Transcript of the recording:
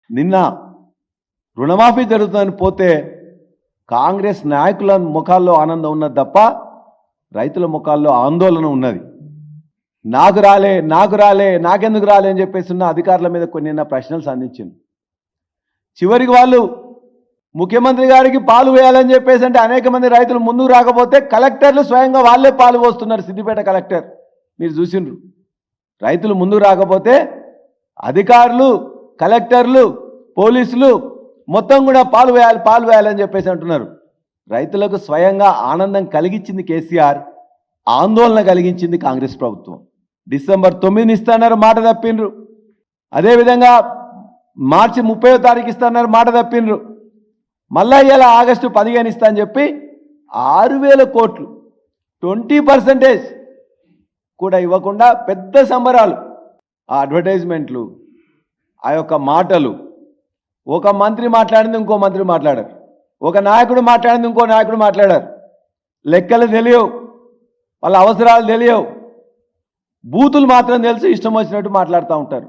నిన్న రుణమాఫీ జరుగుతుందని పోతే కాంగ్రెస్ నాయకుల ముఖాల్లో ఆనందం ఉన్నది తప్ప రైతుల ముఖాల్లో ఆందోళన ఉన్నది. నాకు రాలే నాకెందుకు రాలే అని చెప్పేసి ఉన్న అధికారుల మీద కొన్ని ప్రశ్నలు సంధించింది. చివరికి వాళ్ళు ముఖ్యమంత్రి గారికి పాలు వేయాలని చెప్పేసి అంటే అనేక మంది రైతులు ముందుకు రాకపోతే కలెక్టర్లు స్వయంగా వాళ్ళే పాలు పోస్తున్నారు. సిద్దిపేట కలెక్టర్ మీరు చూసిండ్రు. రైతులు ముందుకు రాకపోతే అధికారులు, కలెక్టర్లు, పోలీసులు మొత్తం కూడా పాలు వేయాలని చెప్పేసి అంటున్నారు. రైతులకు స్వయంగా ఆనందం కలిగించింది కేసీఆర్, ఆందోళన కలిగించింది కాంగ్రెస్ ప్రభుత్వం. డిసెంబర్ 9 ఇస్తాన్నారు, మాట తప్పిండ్రు. అదేవిధంగా మార్చి 30వ తారీఖు ఇస్తాన్నారు, మాట తప్పిండ్రు. మళ్ళా ఇలా ఆగస్టు 15 ఇస్తా అని చెప్పి 6,000 కోట్లు 20% కూడా ఇవ్వకుండా పెద్ద సంబరాలు. ఆ అడ్వర్టైజ్మెంట్లు, ఆ యొక్క మాటలు, ఒక మంత్రి మాట్లాడింది ఇంకో మంత్రి మాట్లాడారు, ఒక నాయకుడు మాట్లాడింది ఇంకో నాయకుడు మాట్లాడారు. లెక్కలు తెలియవు, వాళ్ళ అవసరాలు తెలియవు, బూతులు మాత్రం తెలుసు, ఇష్టం వచ్చినట్టు మాట్లాడుతూ ఉంటారు.